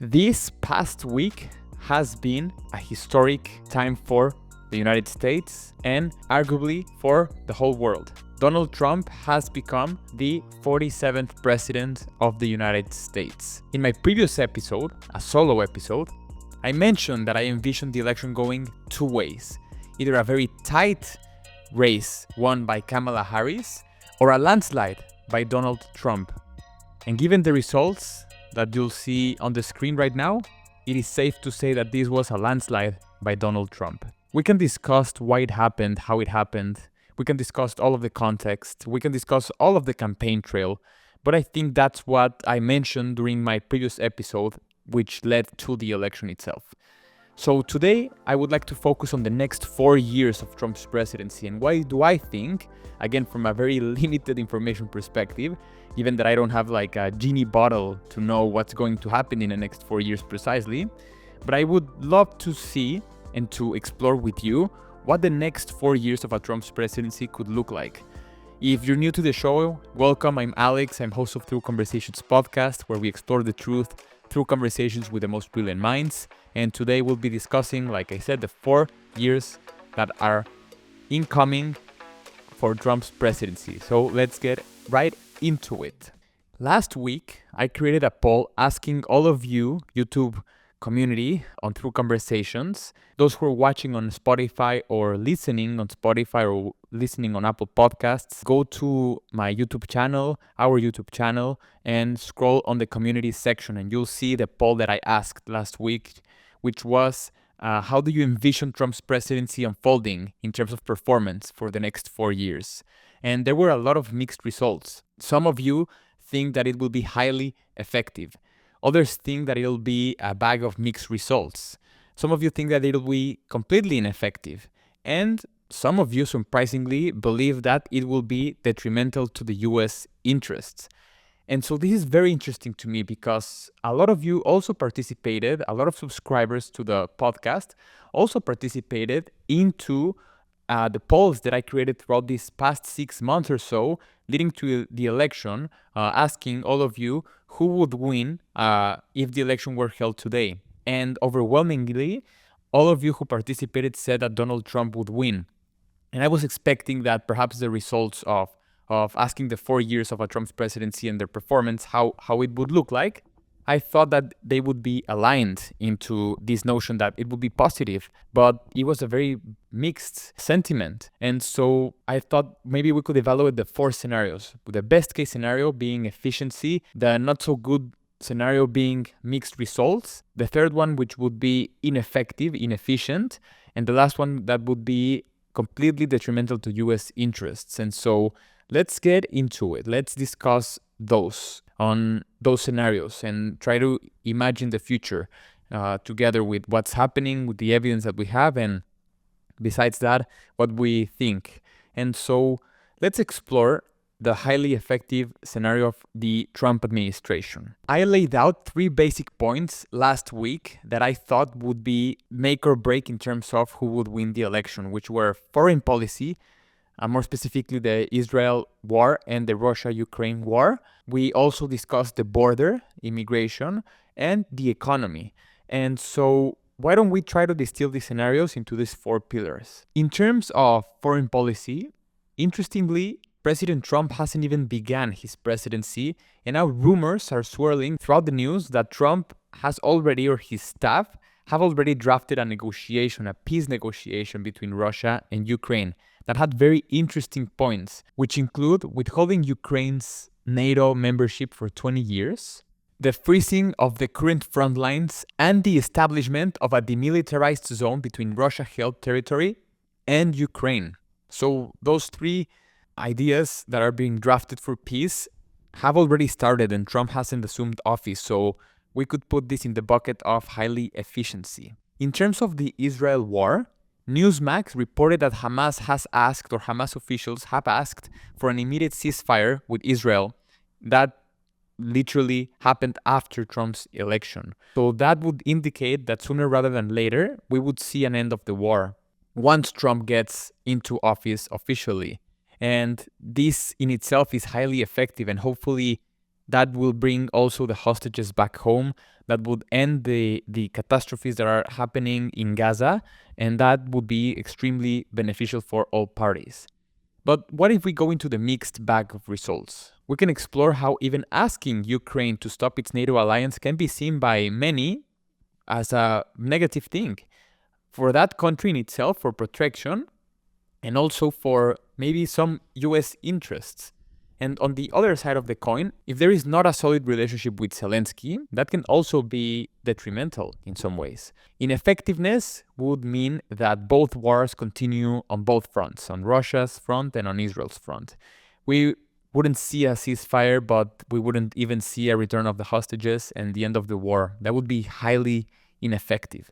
This past week has been a historic time for the United States and arguably for the whole world. Donald Trump has become the 47th president of the United States. In my previous episode, a solo episode, I mentioned that I envisioned the election going two ways. Either a very tight race won by Kamala Harris or a landslide by Donald Trump. And given the results that you'll see on the screen right now, it is safe to say that this was a landslide by Donald Trump. We can discuss why it happened, how it happened. We can discuss all of the context. We can discuss all of the campaign trail. But I think that's what I mentioned during my previous episode, which led to the election itself. So today, I would like to focus on the next 4 years of Trump's presidency. And why do I think, again, from a very limited information perspective, given that I don't have like a genie bottle to know what's going to happen in the next 4 years precisely, but I would love to see and to explore with you what the next 4 years of a Trump's presidency could look like. If you're new to the show, welcome. I'm Alex. I'm host of Through Conversations podcast, where we explore the truth through conversations with the most brilliant minds. And today we'll be discussing, like I said, the 4 years that are incoming for Trump's presidency. So let's get right into it. Last week, I created a poll asking all of you, YouTube community, on Through Conversations, those who are watching on Spotify or listening on Spotify or listening on Apple Podcasts, go to my YouTube channel, our YouTube channel, and scroll on the community section, and you'll see the poll that I asked last week, which was, how do you envision Trump's presidency unfolding in terms of performance for the next 4 years? And there were a lot of mixed results. Some of you think that it will be highly effective. Others think that it'll be a bag of mixed results. Some of you think that it'll be completely ineffective. And some of you, surprisingly, believe that it will be detrimental to the US interests. And so this is very interesting to me because a lot of you also participated, a lot of subscribers to the podcast also participated into the polls that I created throughout these past 6 months or so, leading to the election, asking all of you who would win if the election were held today. And overwhelmingly, all of you who participated said that Donald Trump would win. And I was expecting that perhaps the results of asking the 4 years of a Trump's presidency and their performance, how it would look like, I thought that they would be aligned into this notion that it would be positive, but it was a very mixed sentiment. And so I thought maybe we could evaluate the 4 scenarios, with the best case scenario being efficiency, the not so good scenario being mixed results, the third one which would be ineffective, inefficient, and the last one that would be completely detrimental to US interests. And so let's get into it. Let's discuss those scenarios and try to imagine the future together with what's happening, with the evidence that we have, and besides that, what we think. And so let's explore the highly effective scenario of the Trump administration. I laid out 3 basic points last week that I thought would be make or break in terms of who would win the election, which were foreign policy, more specifically the Israel war and the Russia-Ukraine war. We also discussed the border, immigration, and the economy. And so why don't we try to distill these scenarios into these 4 pillars? In terms of foreign policy, interestingly, President Trump hasn't even begun his presidency, and now rumors are swirling throughout the news that Trump has already, or his staff, have already drafted a peace negotiation between Russia and Ukraine that had very interesting points, which include withholding Ukraine's NATO membership for 20 years, the freezing of the current front lines, and the establishment of a demilitarized zone between Russia-held territory and Ukraine. So those 3 ideas that are being drafted for peace have already started, and Trump hasn't assumed office, so we could put this in the bucket of highly efficiency. In terms of the Israel war, Newsmax reported that Hamas officials have asked for an immediate ceasefire with Israel. That literally happened after Trump's election. So that would indicate that sooner rather than later, we would see an end of the war once Trump gets into office officially. And this in itself is highly effective, and hopefully That will bring also the hostages back home. That would end the catastrophes that are happening in Gaza, and that would be extremely beneficial for all parties. But what if we go into the mixed bag of results? We can explore how even asking Ukraine to stop its NATO alliance can be seen by many as a negative thing for that country in itself, for protection, and also for maybe some US interests. And on the other side of the coin, if there is not a solid relationship with Zelensky, that can also be detrimental in some ways. Ineffectiveness would mean that both wars continue on both fronts, on Russia's front and on Israel's front. We wouldn't see a ceasefire, but we wouldn't even see a return of the hostages and the end of the war. That would be highly ineffective.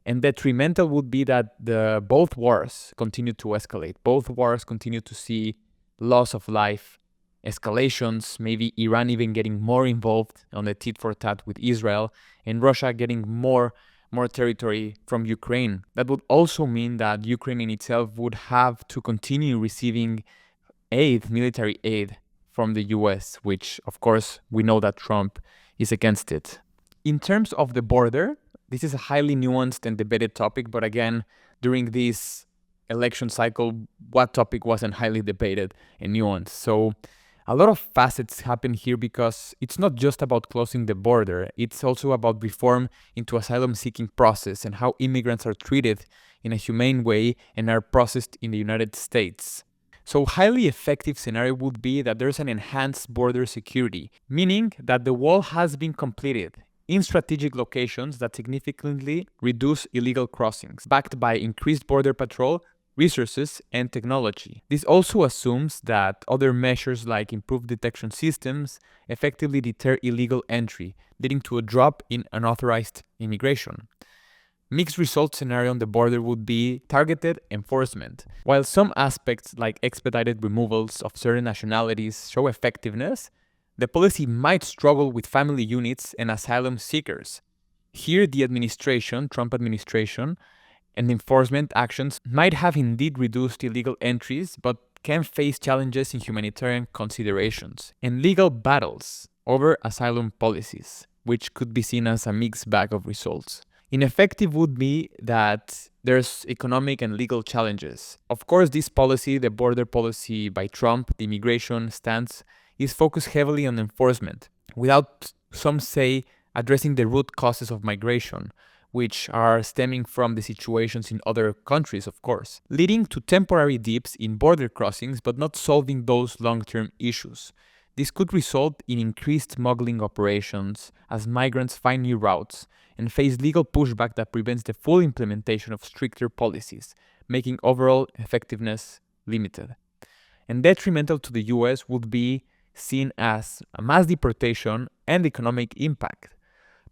And detrimental would be that both wars continue to escalate. Both wars continue to see loss of life, escalations, maybe Iran even getting more involved on the tit for tat with Israel, and Russia getting more territory from Ukraine. That would also mean that Ukraine in itself would have to continue receiving aid, military aid from the US, which of course we know that Trump is against it. In terms of the border, this is a highly nuanced and debated topic, but again, during this election cycle, what topic wasn't highly debated and nuanced? So a lot of facets happen here because it's not just about closing the border, it's also about reform into asylum-seeking process and how immigrants are treated in a humane way and are processed in the United States. So highly effective scenario would be that there's an enhanced border security, meaning that the wall has been completed in strategic locations that significantly reduce illegal crossings, backed by increased border patrol, resources, and technology. This also assumes that other measures like improved detection systems effectively deter illegal entry, leading to a drop in unauthorized immigration. Mixed result scenario on the border would be targeted enforcement. While some aspects like expedited removals of certain nationalities show effectiveness, the policy might struggle with family units and asylum seekers. Here, the Trump administration, and enforcement actions might have indeed reduced illegal entries, but can face challenges in humanitarian considerations and legal battles over asylum policies, which could be seen as a mixed bag of results. Ineffective would be that there's economic and legal challenges. Of course, this policy, the border policy by Trump, the immigration stance, is focused heavily on enforcement, without, some say, addressing the root causes of migration, which are stemming from the situations in other countries, of course, leading to temporary dips in border crossings but not solving those long-term issues. This could result in increased smuggling operations as migrants find new routes and face legal pushback that prevents the full implementation of stricter policies, making overall effectiveness limited. And detrimental to the US would be seen as a mass deportation and economic impact.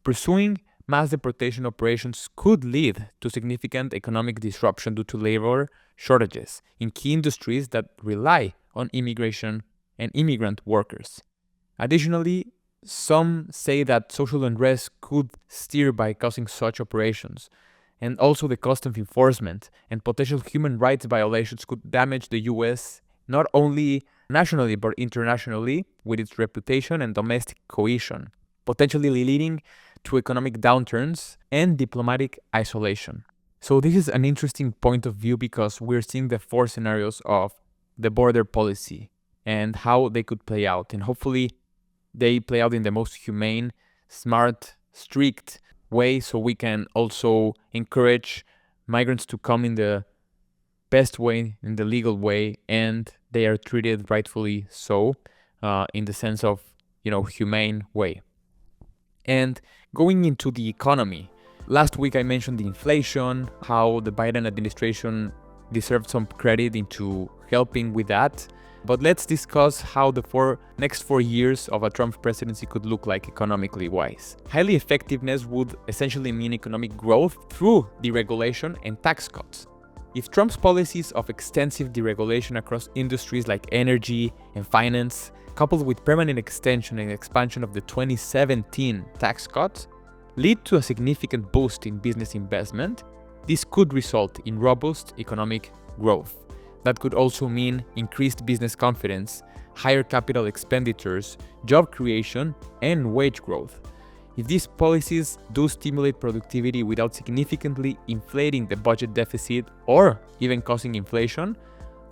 Pursuing mass deportation operations could lead to significant economic disruption due to labor shortages in key industries that rely on immigration and immigrant workers. Additionally, some say that social unrest could stir by causing such operations, and also the cost of enforcement and potential human rights violations could damage the US not only nationally but internationally with its reputation and domestic cohesion, potentially leading to economic downturns and diplomatic isolation. So this is an interesting point of view because we're seeing the four scenarios of the border policy and how they could play out. And hopefully they play out in the most humane, smart, strict way so we can also encourage migrants to come in the best way, in the legal way, and they are treated rightfully so, in the sense of, humane way. And going into the economy, last week I mentioned the inflation, how the Biden administration deserved some credit into helping with that. But let's discuss how the next 4 years of a Trump presidency could look like economically wise. Highly effectiveness would essentially mean economic growth through deregulation and tax cuts. If Trump's policies of extensive deregulation across industries like energy and finance, coupled with permanent extension and expansion of the 2017 tax cuts, lead to a significant boost in business investment, this could result in robust economic growth. That could also mean increased business confidence higher capital expenditures, job creation, and wage growth. If these policies do stimulate productivity without significantly inflating the budget deficit or even causing inflation,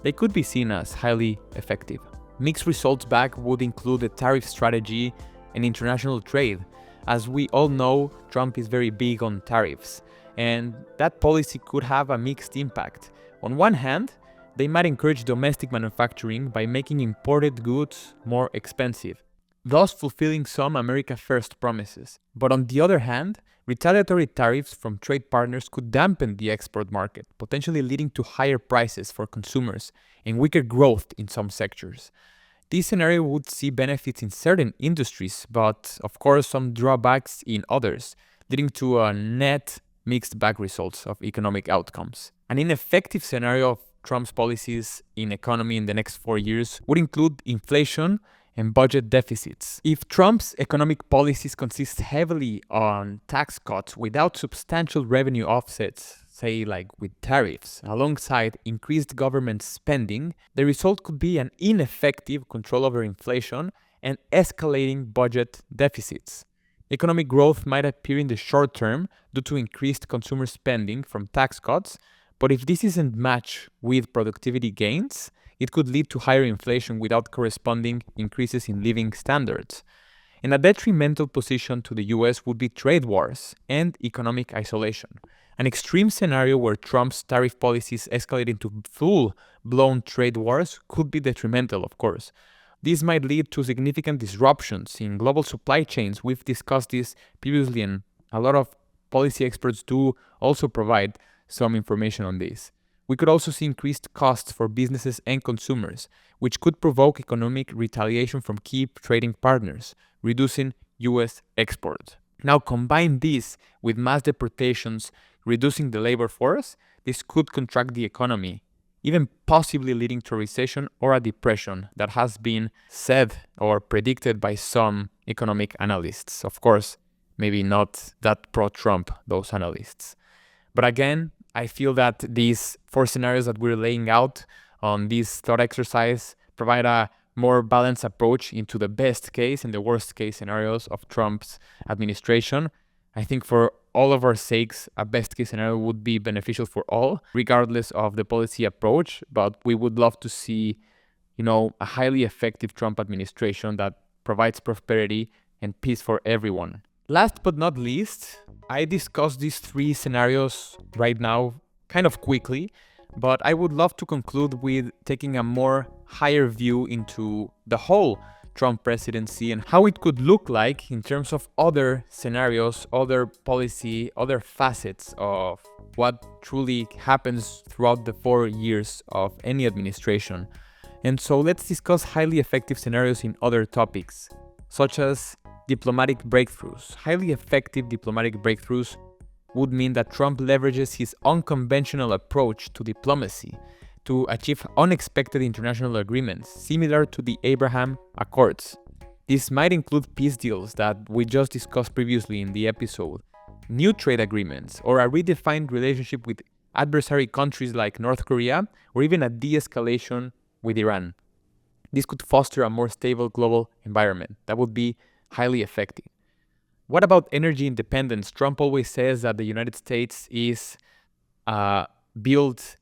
they could be seen as highly effective. Mixed results back would include the tariff strategy and international trade. As we all know, Trump is very big on tariffs, and that policy could have a mixed impact. On one hand, they might encourage domestic manufacturing by making imported goods more expensive, thus fulfilling some America First promises. But on the other hand, retaliatory tariffs from trade partners could dampen the export market, potentially leading to higher prices for consumers and weaker growth in some sectors. This scenario would see benefits in certain industries, but of course some drawbacks in others, leading to a net mixed bag results of economic outcomes. An ineffective scenario of Trump's policies in economy in the next 4 years would include inflation and budget deficits. If Trump's economic policies consist heavily on tax cuts without substantial revenue offsets, say like with tariffs, alongside increased government spending, the result could be an ineffective control over inflation and escalating budget deficits. Economic growth might appear in the short term due to increased consumer spending from tax cuts, but if this isn't matched with productivity gains, it could lead to higher inflation without corresponding increases in living standards. And a detrimental position to the US would be trade wars and economic isolation. An extreme scenario where Trump's tariff policies escalate into full-blown trade wars could be detrimental, of course. This might lead to significant disruptions in global supply chains. We've discussed this previously, and a lot of policy experts do also provide some information on this. We could also see increased costs for businesses and consumers, which could provoke economic retaliation from key trading partners, reducing US exports. Now combine this with mass deportations, reducing the labor force, this could contract the economy, even possibly leading to a recession or a depression that has been said or predicted by some economic analysts. Of course, maybe not that pro-Trump, those analysts. But again, I feel that these 4 scenarios that we're laying out on this thought exercise provide a more balanced approach into the best case and the worst case scenarios of Trump's administration. I think for all of our sakes, a best case scenario would be beneficial for all, regardless of the policy approach, but we would love to see, a highly effective Trump administration that provides prosperity and peace for everyone. Last but not least, I discussed these 3 scenarios right now kind of quickly, but I would love to conclude with taking a more higher view into the whole Trump presidency and how it could look like in terms of other scenarios, other policy, other facets of what truly happens throughout the 4 years of any administration. And so let's discuss highly effective scenarios in other topics, such as diplomatic breakthroughs. Highly effective diplomatic breakthroughs would mean that Trump leverages his unconventional approach to diplomacy to achieve unexpected international agreements, similar to the Abraham Accords. This might include peace deals that we just discussed previously in the episode, new trade agreements, or a redefined relationship with adversary countries like North Korea, or even a de-escalation with Iran. This could foster a more stable global environment. That would be highly effective. What about energy independence? Trump always says that the United States is built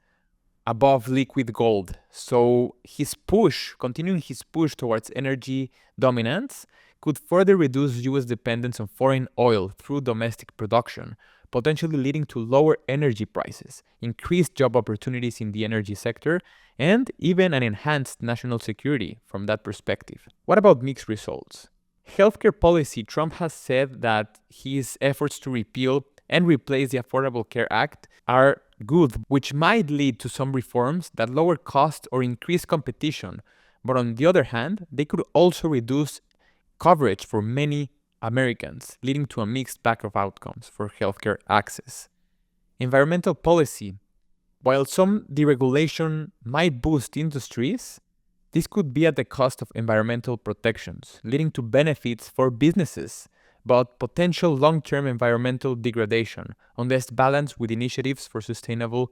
above liquid gold. So continuing his push towards energy dominance, could further reduce US dependence on foreign oil through domestic production, potentially leading to lower energy prices, increased job opportunities in the energy sector, and even an enhanced national security from that perspective. What about mixed results? Healthcare policy, Trump has said that his efforts to repeal and replace the Affordable Care Act are good, which might lead to some reforms that lower cost or increase competition. But on the other hand, they could also reduce coverage for many Americans, leading to a mixed bag of outcomes for healthcare access. Environmental policy. While some deregulation might boost industries, this could be at the cost of environmental protections, leading to benefits for businesses, but potential long-term environmental degradation unless balanced with initiatives for sustainable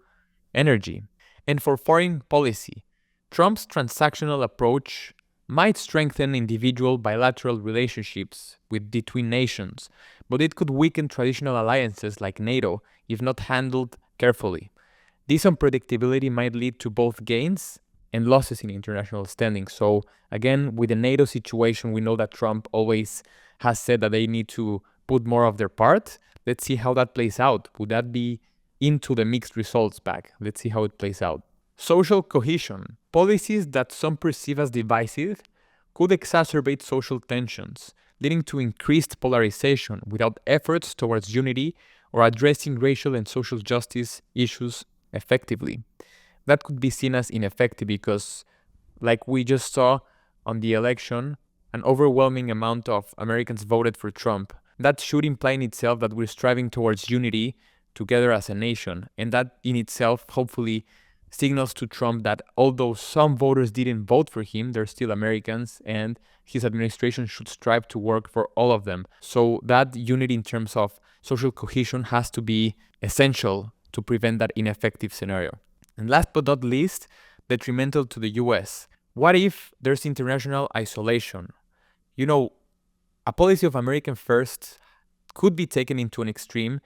energy. And for foreign policy, Trump's transactional approach might strengthen individual bilateral relationships between nations, but it could weaken traditional alliances like NATO if not handled carefully. This unpredictability might lead to both gains and losses in international standing. So, again, with the NATO situation, we know that Trump always has said that they need to put more of their part. Let's see how that plays out. Would that be into the mixed results back? Let's see how it plays out. Social cohesion. Policies that some perceive as divisive could exacerbate social tensions, leading to increased polarization without efforts towards unity or addressing racial and social justice issues effectively. That could be seen as ineffective because, like we just saw on the election, an overwhelming amount of Americans voted for Trump. That should imply in itself that we're striving towards unity together as a nation. And that in itself, hopefully, signals to Trump that although some voters didn't vote for him, they're still Americans, and his administration should strive to work for all of them. So that unity in terms of social cohesion has to be essential to prevent that ineffective scenario. And last but not least, detrimental to the US. What if there's international isolation? You know, a policy of American first could be taken into an extreme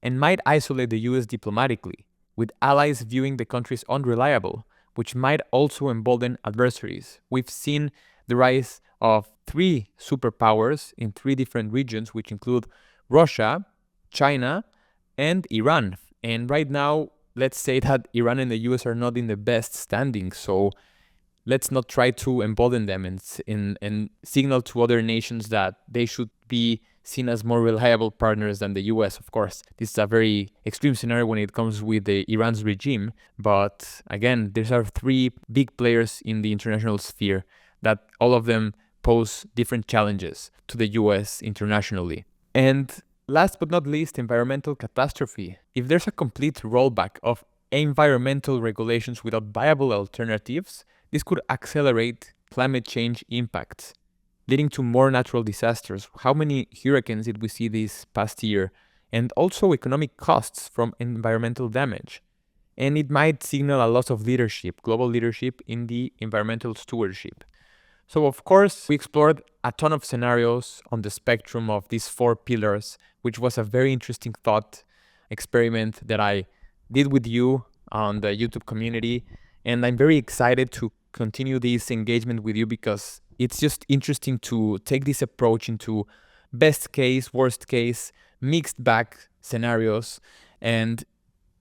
and might isolate the US diplomatically, with allies viewing the country as unreliable, which might also embolden adversaries. We've seen the rise of 3 superpowers in 3 different regions, which include Russia, China, and Iran. And right now, let's say that Iran and the US are not in the best standing, so let's not try to embolden them and signal to other nations that they should be seen as more reliable partners than the US, of course. This is a very extreme scenario when it comes with the Iran's regime, but again, these are 3 big players in the international sphere that all of them pose different challenges to the US internationally. And last but not least, environmental catastrophe. If there's a complete rollback of environmental regulations without viable alternatives, this could accelerate climate change impacts, leading to more natural disasters. How many hurricanes did we see this past year? And also economic costs from environmental damage. And it might signal a loss of leadership, global leadership in the environmental stewardship. So of course, we explored a ton of scenarios on the spectrum of these 4 pillars, which was a very interesting thought experiment that I did with you on the YouTube community. And I'm very excited to continue this engagement with you because it's just interesting to take this approach into best case, worst case, mixed bag scenarios. And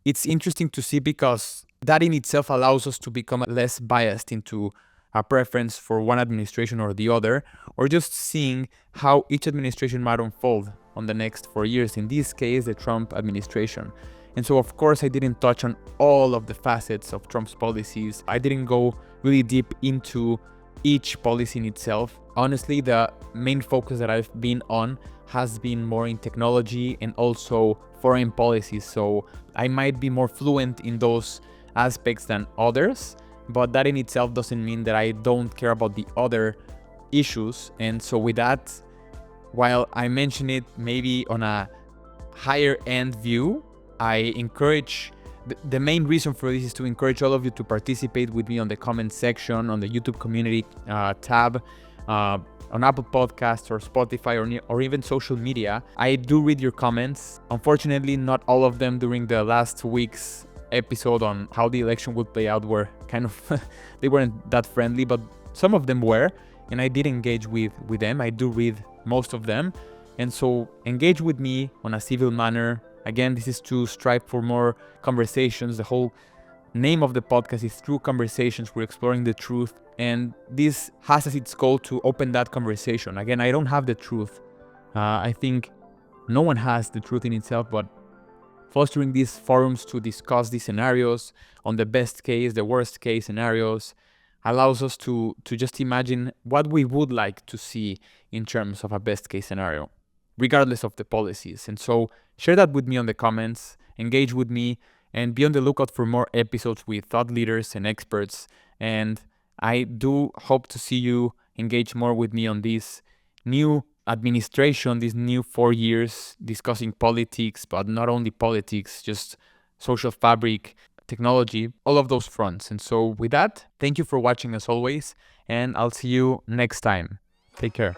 it's interesting to see because that in itself allows us to become less biased into a preference for one administration or the other, or just seeing how each administration might unfold on the next 4 years, in this case, the Trump administration. And so, of course, I didn't touch on all of the facets of Trump's policies. I didn't go really deep into each policy in itself. Honestly, the main focus that I've been on has been more in technology and also foreign policy. So I might be more fluent in those aspects than others, but that in itself doesn't mean that I don't care about the other issues. And so with that, while I mention it maybe on a higher end view, I encourage, the main reason for this is to encourage all of you to participate with me on the comment section, on the YouTube community tab, on Apple Podcasts or Spotify or even social media. I do read your comments. Unfortunately, not all of them during the last week's episode on how the election would play out were kind of, they weren't that friendly, but some of them were, and I did engage with them. I do read most of them. And so engage with me on a civil manner. Again, this is to strive for more conversations. The whole name of the podcast is True Conversations. We're exploring the truth, and this has as its goal to open that conversation. Again, I don't have the truth. I think no one has the truth in itself, but fostering these forums to discuss these scenarios on the best case, the worst case scenarios, allows us to just imagine what we would like to see in terms of a best case scenario, regardless of the policies. And so share that with me on the comments, engage with me, and be on the lookout for more episodes with thought leaders and experts. And I do hope to see you engage more with me on this new administration, these new 4 years discussing politics, but not only politics, just social fabric, technology, all of those fronts. And so with that, thank you for watching as always, and I'll see you next time. Take care.